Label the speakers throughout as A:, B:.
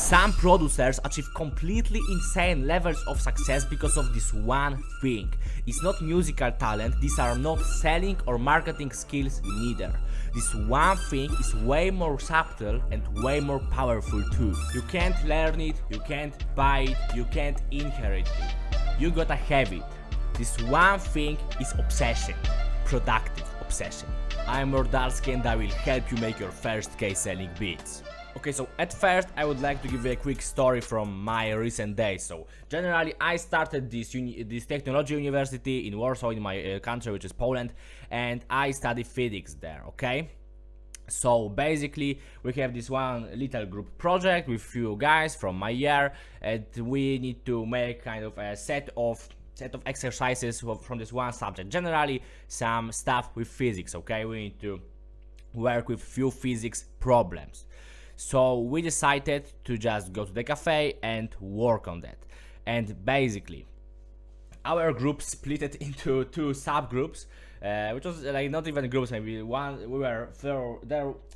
A: Some producers achieve completely insane levels of success because of this one thing. It's not musical talent, these are not selling or marketing skills neither. This one thing is way more subtle and way more powerful too. You can't learn it, you can't buy it, you can't inherit it. You gotta have it. This one thing is obsession. Productive obsession. I'm Mordalski and I will help you make your first K selling beats. Okay, so at first I would like to give you a quick story from my recent days. So generally I started this technology university in Warsaw, in my country, which is Poland, and I study physics there, okay? So basically we have this one little group project with few guys from my year, and we need to make kind of a set of exercises from this one subject. Generally some stuff with physics, okay? We need to work with few physics problems. So we decided to just go to the cafe and work on that. And basically our group split it into two subgroups, which was like not even groups, maybe one. We were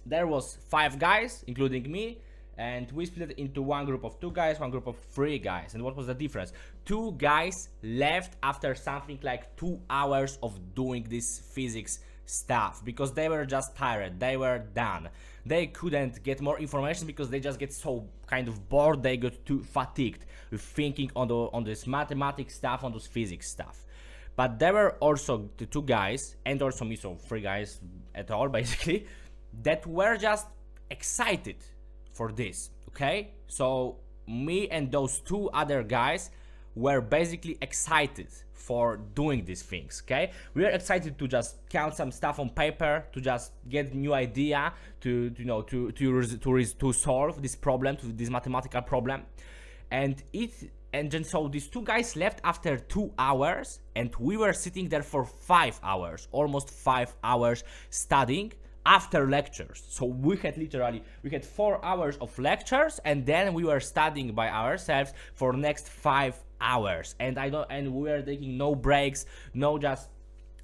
A: there was 5 guys including me, and we split it into one group of 2 guys, one group of 3 guys. And what was the difference? 2 guys left after something like 2 hours of doing this physics stuff because they were just tired, they were done. They couldn't get more information because they just get so kind of bored, they got too fatigued with thinking on this mathematics stuff, on this physics stuff. But there were also the 2 guys, and also me, so 3 guys at all basically, that were just excited for this, okay? So me and those 2 other guys were basically excited for doing these things, okay? We are excited to just count some stuff on paper, to just get new idea, to solve this problem, to this mathematical problem, and then so these 2 guys left after 2 hours, and we were sitting there for 5 hours, almost 5 hours studying after lectures. So we had 4 hours of lectures, and then we were studying by ourselves for next 5 hours, and we were taking no breaks, no just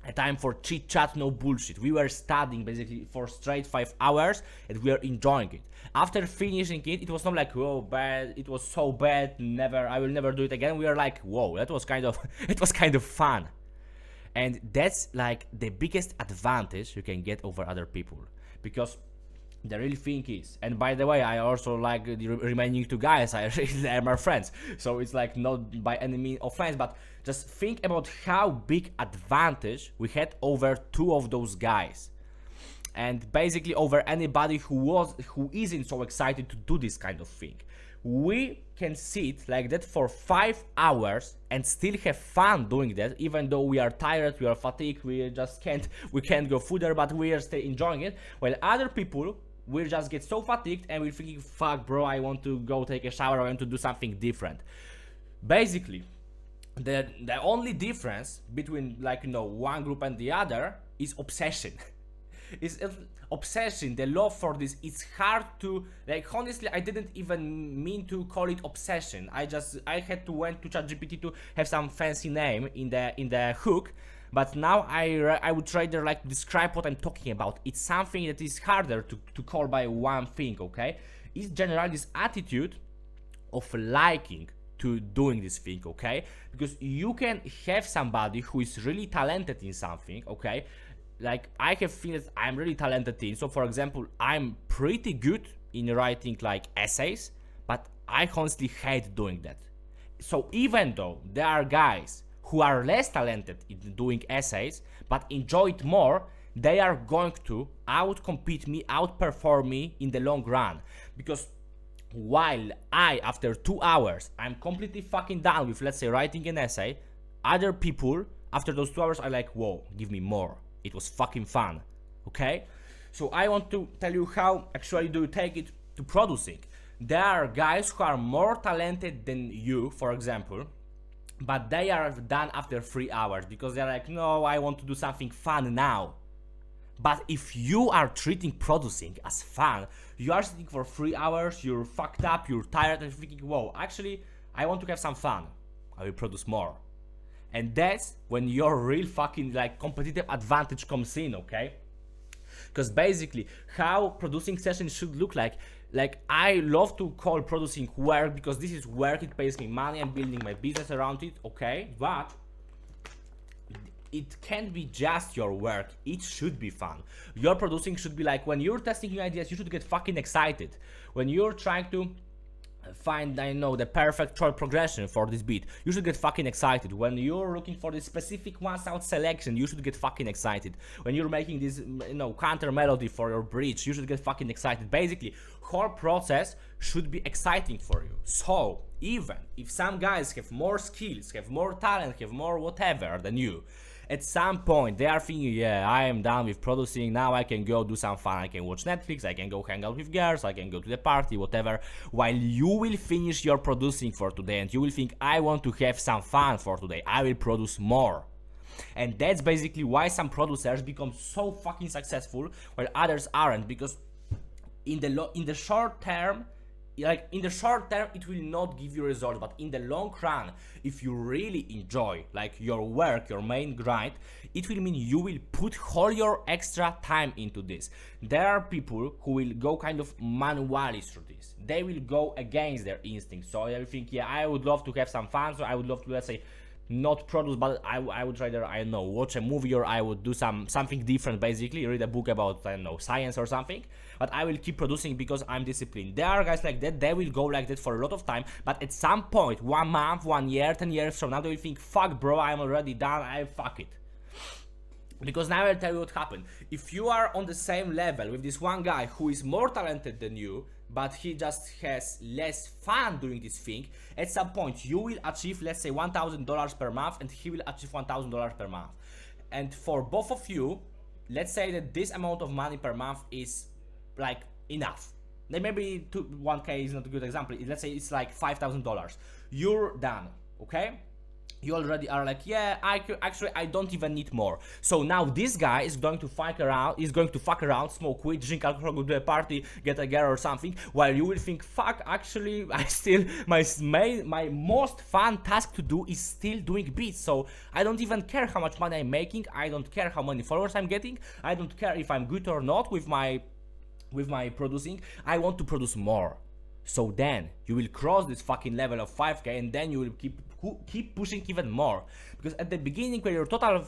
A: a time for chit chat, no bullshit. We were studying basically for straight 5 hours, and we were enjoying it. After finishing it, it was not like, oh bad, it was so bad, I will never do it again. We were like, whoa, that was kind of it was kind of fun. And that's like the biggest advantage you can get over other people, because the real thing is, and by the way, I also like the remaining 2 guys, they are my friends, so it's like not by any means offense, but just think about how big advantage we had over 2 of those guys, and basically over anybody who isn't so excited to do this kind of thing. We can sit like that for 5 hours and still have fun doing that, even though we are tired, we are fatigued, we can't go further, but we are still enjoying it, while other people will just get so fatigued and we're thinking, fuck bro, I want to go take a shower, I want to do something different. Basically the only difference between, like, you know, one group and the other is obsession. It's obsession, the love for this. It's hard to, like, honestly, I didn't even mean to call it obsession. I had to went to ChatGPT to have some fancy name in the hook, but now I would rather like describe what I'm talking about. It's something that is harder to call by one thing, okay? It's generally this attitude of liking to doing this thing, okay? Because you can have somebody who is really talented in something, okay? Like, I have things I'm really talented in. So for example, I'm pretty good in writing like essays, but I honestly hate doing that. So even though there are guys who are less talented in doing essays but enjoy it more, they are going to outcompete me, outperform me in the long run. Because while after 2 hours, I'm completely fucking done with, let's say, writing an essay, other people after those 2 hours are like, whoa, give me more. It was fucking fun, okay? So I want to tell you how actually do you take it to producing. There are guys who are more talented than you, for example, but they are done after 3 hours because they're like, no, I want to do something fun now. But if you are treating producing as fun, you are sitting for 3 hours, you're fucked up, you're tired, and you're thinking, whoa, actually, I want to have some fun. I will produce more. And that's when your real fucking like competitive advantage comes in, okay? Because basically how producing sessions should look like like I love to call producing work because this is work, it pays me money, I'm building my business around it, okay, but it can't be just your work, it should be fun. Your producing should be like, when you're testing new ideas, you should get fucking excited. When you're trying to find, I know, the perfect chord progression for this beat, you should get fucking excited. When you're looking for this specific one sound selection, you should get fucking excited. When you're making this, you know, counter melody for your bridge, you should get fucking excited. Basically, whole process should be exciting for you. So even if some guys have more skills, have more talent, have more whatever than you, at some point they are thinking, yeah, I am done with producing, now I can go do some fun, I can watch Netflix, I can go hang out with girls, I can go to the party, whatever, while you will finish your producing for today and you will think, I want to have some fun for today, I will produce more. And that's basically why some producers become so fucking successful while others aren't, because in the short term, like in the short term it will not give you results, but in the long run, if you really enjoy like your work, your main grind, it will mean you will put all your extra time into this. There are people who will go kind of manually through this, they will go against their instincts, so they will think, yeah, I would love to have some fun, so I would love to, let's say, not produce, but I would rather, I don't know, watch a movie, or I would do something different, basically read a book about, I don't know, science or something, but I will keep producing because I'm disciplined. There are guys like that, they will go like that for a lot of time, but at some point, 1 month, 1 year, 10 years from now, they will think, fuck bro, I'm already done, I fuck it. Because now I'll tell you what happened. If you are on the same level with this one guy who is more talented than you, but he just has less fun doing this thing, at some point you will achieve, let's say, $1,000 per month and he will achieve $1,000 per month. And for both of you, let's say that this amount of money per month is like enough. Maybe 1K is not a good example. Let's say it's like $5,000. You're done, okay? You already are like, yeah, I don't even need more. So now this guy is going to fuck around, smoke weed, drink alcohol, go to a party, get a girl or something, while you will think, fuck, actually, I still, my most fun task to do is still doing beats. So I don't even care how much money I'm making, I don't care how many followers I'm getting, I don't care if I'm good or not with my producing, I want to produce more. So then you will cross this fucking level of 5K and then you will keep pushing even more, because at the beginning, when you're total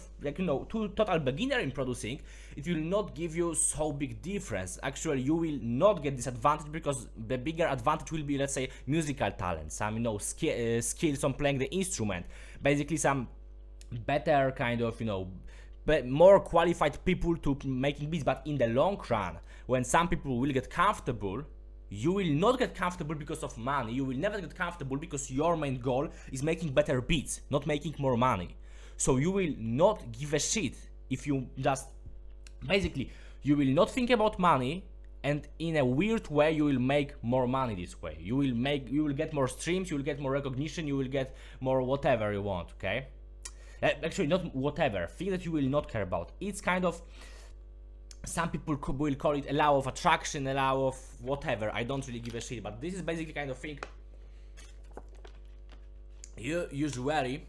A: beginner in producing, it will not give you so big difference. Actually, you will not get this advantage, because the bigger advantage will be, let's say, musical talent, some skills on playing the instrument, basically some better kind of more qualified people to making beats. But in the long run, when some people will get comfortable, you will not get comfortable because of money. You will never get comfortable because your main goal is making better beats, not making more money. So you will not give a shit if you just, basically, you will not think about money, and in a weird way you will make more money this way. You will get more streams, you will get more recognition, you will get more whatever you want, okay? Actually, not whatever, thing that you will not care about. It's kind of, some people will call it a law of attraction, a law of whatever, I don't really give a shit, but this is basically kind of thing. You usually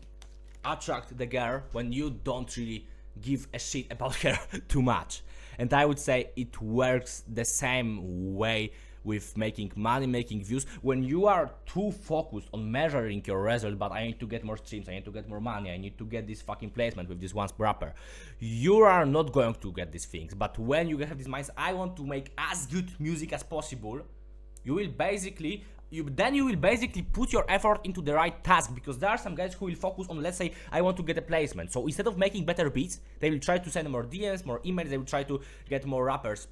A: attract the girl when you don't really give a shit about her too much. And I would say it works the same way with making money, making views. When you are too focused on measuring your result, but I need to get more streams, I need to get more money, I need to get this fucking placement with this one rapper, you are not going to get these things. But when you have this mindset, I want to make as good music as possible, you will basically put your effort into the right task, because there are some guys who will focus on, let's say, I want to get a placement. So instead of making better beats, they will try to send more DMs, more emails, they will try to get more rappers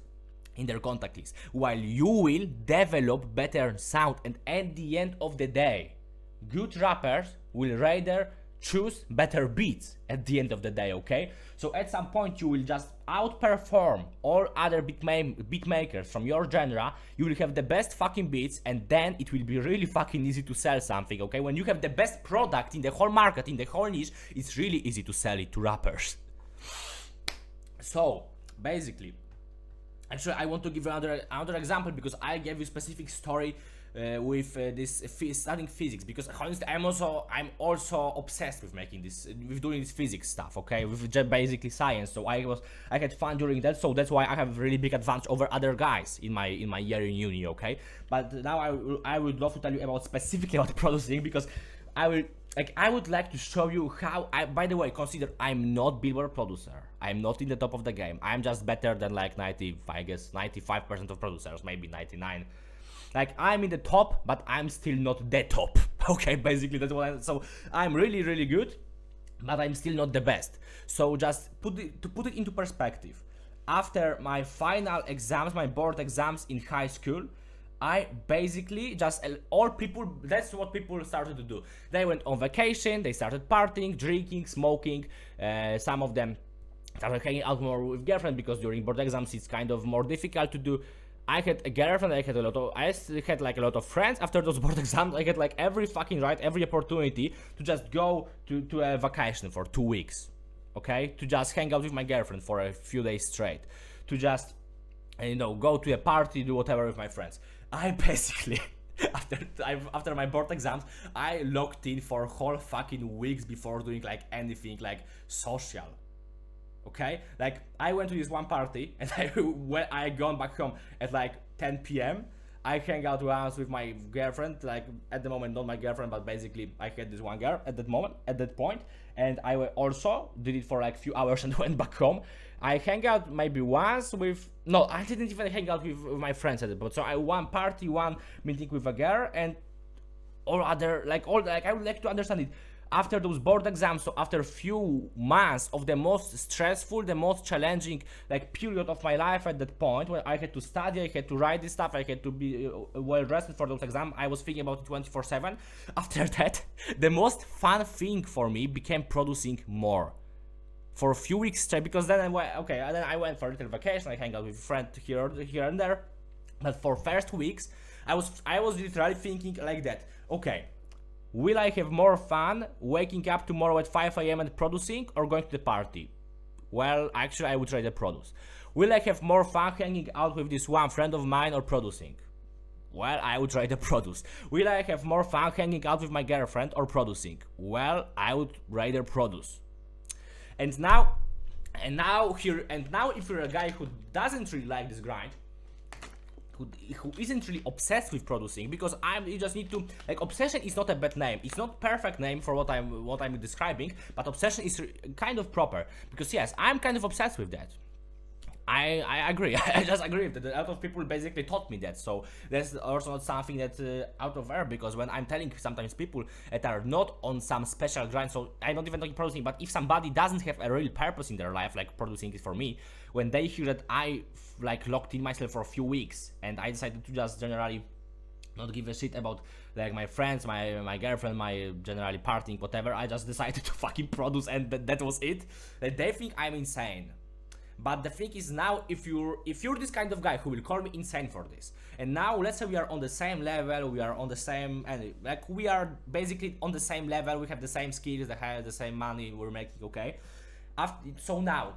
A: in their contact list, while you will develop better sound. And at the end of the day, good rappers will rather choose better beats at the end of the day, okay? So at some point you will just outperform all other beat makers from your genre, you will have the best fucking beats, and then it will be really fucking easy to sell something, okay? When you have the best product in the whole market, in the whole niche, it's really easy to sell it to rappers. So basically, actually, I want to give another example, because I gave you a specific story this studying physics, because honestly I'm also obsessed with making this, with doing this physics stuff, okay, with just basically science. So I had fun during that, so that's why I have really big advantage over other guys in my year in uni, okay. But now I would love to tell you about specifically about producing, because I would like to show you how by the way, consider I'm not Billboard producer. I'm not in the top of the game. I'm just better than like 95% of producers, maybe 99. Like I'm in the top, but I'm still not the top. Okay, basically that's what so I'm really, really good, but I'm still not the best. So just to put it into perspective, after my final exams, my board exams in high school, I basically just all people, that's what people started to do. They went on vacation, they started partying, drinking, smoking. Some of them started hanging out more with girlfriend, because during board exams it's kind of more difficult to do. I had a girlfriend, I had like a lot of friends after those board exams. I had like every fucking right, every opportunity to just go to a vacation for 2 weeks, okay? To just hang out with my girlfriend for a few days straight, to just, you know, go to a party, do whatever with my friends. I basically, after my board exams, I locked in for whole fucking weeks before doing like anything like social. Okay, like I went to this one party, and when I gone back home at like 10 p.m. I hang out once with my girlfriend, like at the moment not my girlfriend, but basically I had this one girl at that point, and I also did it for like few hours and went back home. I hang out maybe once with, no, I didn't even hang out with my friends at the point. So I one party, one meeting with a girl, and all other like I would like to understand it. After those board exams, so after a few months of the most stressful, the most challenging like period of my life at that point, where I had to study, I had to write this stuff, I had to be well rested for those exams, I was thinking about it 24/7. After that, the most fun thing for me became producing more. For a few weeks straight, because then I went for a little vacation, I hang out with a friend here and there. But for first weeks, I was literally thinking like that, okay, will I have more fun waking up tomorrow at 5 a.m. and producing, or going to the party? Well, actually, I would rather produce. Will I have more fun hanging out with this one friend of mine, or producing? Well, I would rather produce. Will I have more fun hanging out with my girlfriend, or producing? Well, I would rather produce. And now if you're a guy who doesn't really like this grind, who isn't really obsessed with producing, because you just need to, like, obsession is not a bad name, it's not perfect name for what I'm describing, but obsession is kind of proper, because yes, I'm kind of obsessed with that. I agree. I just agree that a lot of people basically taught me that, so that's also not something that's out of air, because when I'm telling sometimes people that are not on some special grind, so I'm not even talking producing, but if somebody doesn't have a real purpose in their life, like producing is for me, when they hear that I like locked in myself for a few weeks and I decided to just generally not give a shit about like my friends, my girlfriend, my generally partying, whatever, I just decided to fucking produce, and that was it, that they think I'm insane. But the thing is, now if you're this kind of guy who will call me insane for this, and now let's say we are on the same level, we are on the same, and like we are basically on the same level, we have the same skills, the same money we're making, okay? So now,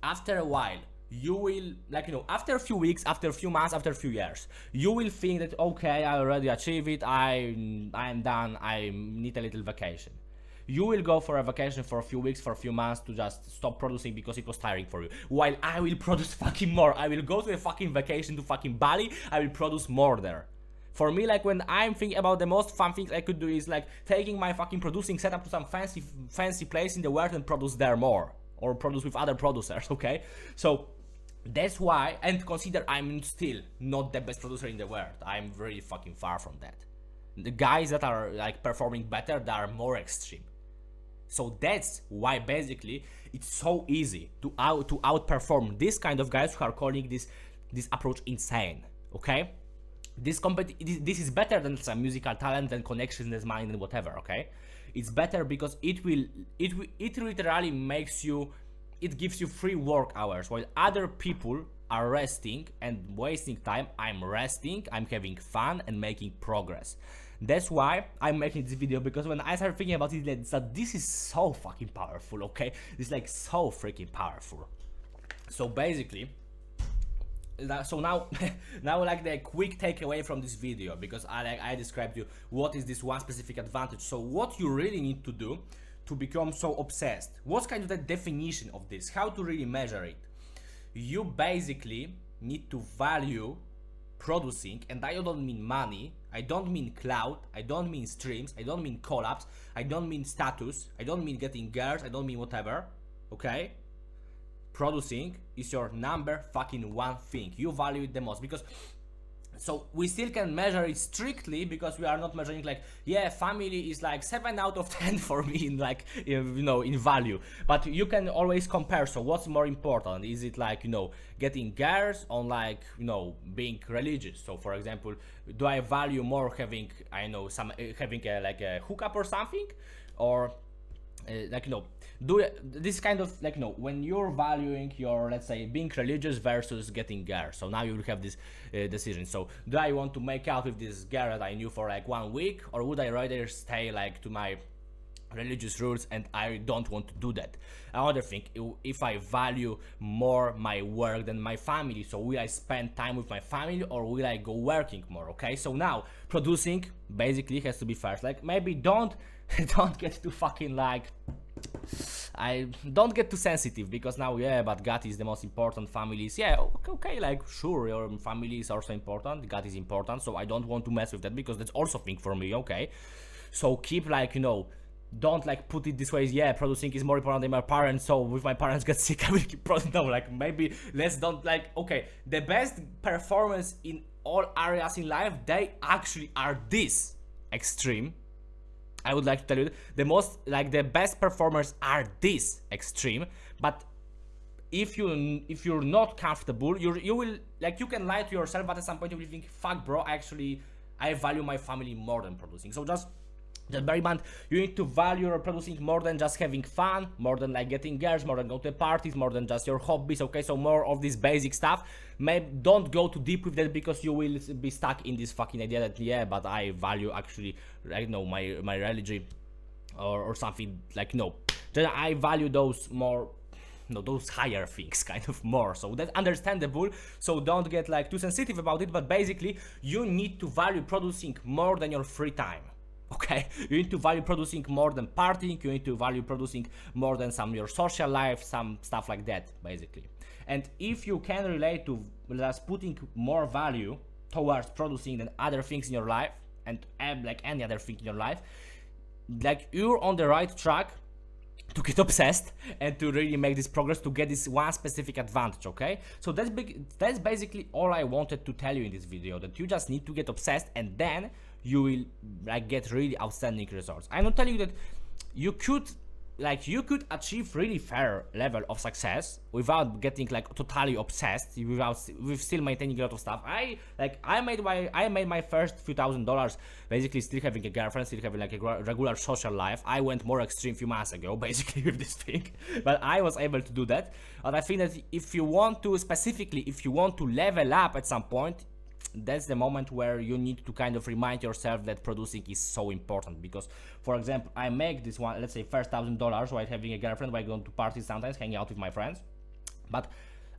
A: after a while, you will, like, you know, after a few weeks, after a few months, after a few years, you will think that, okay, I already achieved it, I'm done, I need a little vacation. You will go for a vacation for a few weeks, for a few months, to just stop producing because it was tiring for you. While I will produce fucking more. I will go to a fucking vacation to fucking Bali, I will produce more there. For me, like, when I'm thinking about the most fun things I could do is like taking my fucking producing setup to some fancy place in the world and produce there more. Or produce with other producers, okay? So that's why, and consider I'm still not the best producer in the world. I'm very fucking far from that. The guys that are like performing better, they are more extreme. So that's why basically it's so easy to outperform this kind of guys who are calling this approach insane, okay? This is better than some musical talent and connections and mind and whatever, okay? It's better because it literally makes you, it gives you free work hours, while other people are resting and wasting time. I'm resting, I'm having fun and making progress. That's why I'm making this video, because when I started thinking about it, that this is so fucking powerful, okay? It's like so freaking powerful. So basically, so now now like the quick takeaway from this video, because I described you what is this one specific advantage. So what you really need to do to become so obsessed, what's kind of the definition of this, how to really measure it. You basically need to value producing, and I don't mean money, I don't mean cloud, I don't mean streams, I don't mean collabs, I don't mean status, I don't mean getting girls, I don't mean whatever, okay? Producing is your number fucking one thing. You value it the most, because so we still can measure it strictly, because we are not measuring like, yeah, family is like 7 out of 10 for me in like, you know, in value, but you can always compare. So what's more important? Is it like, you know, getting girls on like, you know, being religious? So for example, do I value more having, I know, some having a, like a hookup or something, or like, you know, do this kind of like, you know, when you're valuing your, let's say, being religious versus getting girl. So now you will have this decision. So do I want to make out with this girl that I knew for like 1 week, or would I rather stay like to my religious rules, and I don't want to do that? Another thing, if I value more my work than my family, so will I spend time with my family, or will I go working more? Okay, so now producing basically has to be first. Like, maybe don't get too fucking like, I don't get too sensitive, because now, yeah, but God is the most important, families, yeah, okay, like, sure, your family is also important, God is important, so I don't want to mess with that, because that's also a thing for me, okay? So keep like, you know, don't like put it this way, yeah, producing is more important than my parents, so if my parents get sick, I will keep producing. No, like, maybe let's don't like, okay, the best performance in all areas in life, they actually are this extreme. I would like to tell you the most, like, the best performers are this extreme, but if you're not comfortable, you will, like, you can lie to yourself, but at some point you will think, fuck bro, actually I value my family more than producing. So just bear in mind, you need to value your producing more than just having fun, more than like getting girls, more than go to parties, more than just your hobbies, okay? So more of this basic stuff. Maybe don't go too deep with that, because you will be stuck in this fucking idea that, yeah, but I value actually, like, no, my religion or something, like, no, then I value those more, no, those higher things kind of more. So that's understandable, so don't get like too sensitive about it, but basically you need to value producing more than your free time. Okay, you need to value producing more than partying, you need to value producing more than some your social life, some stuff like that, basically. And if you can relate to just putting more value towards producing than other things in your life, and like any other thing in your life, like, you're on the right track to get obsessed and to really make this progress, to get this one specific advantage, okay? So that's basically all I wanted to tell you in this video, that you just need to get obsessed, and then you will like get really outstanding results. I'm not telling you that you could achieve really fair level of success without getting like totally obsessed, with still maintaining a lot of stuff. I made my first few $1,000s basically still having a girlfriend, still having like a regular social life. I went more extreme a few months ago basically with this thing, but I was able to do that. And I think that if you want to level up at some point, that's the moment where you need to kind of remind yourself that producing is so important. Because, for example, I make this one, let's say, first $1,000 while having a girlfriend, while going to parties sometimes, hanging out with my friends, but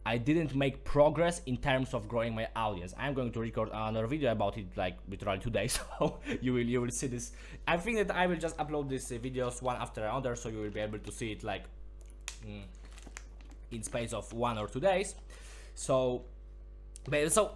A: I didn't make progress in terms of growing my audience. I'm going to record another video about it like literally today, so you will see this. I think that I will just upload these videos one after another, so you will be able to see it like in space of 1 or 2 days. So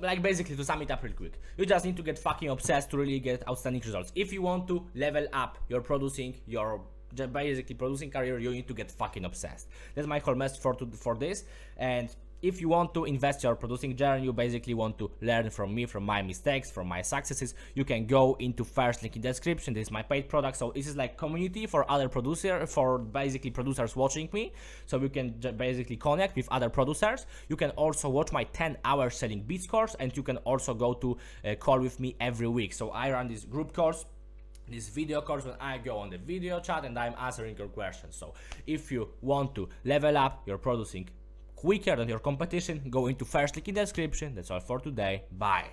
A: like, basically, to sum it up real quick, you just need to get fucking obsessed to really get outstanding results. If you want to level up your producing, your basically producing career, you need to get fucking obsessed. That's my whole message for this. And if you want to invest your producing journey, you basically want to learn from me, from my mistakes, from my successes, you can go into first link in description. This is my paid product, so this is like community for other for basically producers watching me, so you can basically connect with other producers. You can also watch my 10-hour selling beats course, and you can also go to a call with me every week. So I run this group course, this video course, when I go on the video chat and I'm answering your questions. So if you want to level up your producing quicker than your competition, go into first link in the description. That's all for today. Bye.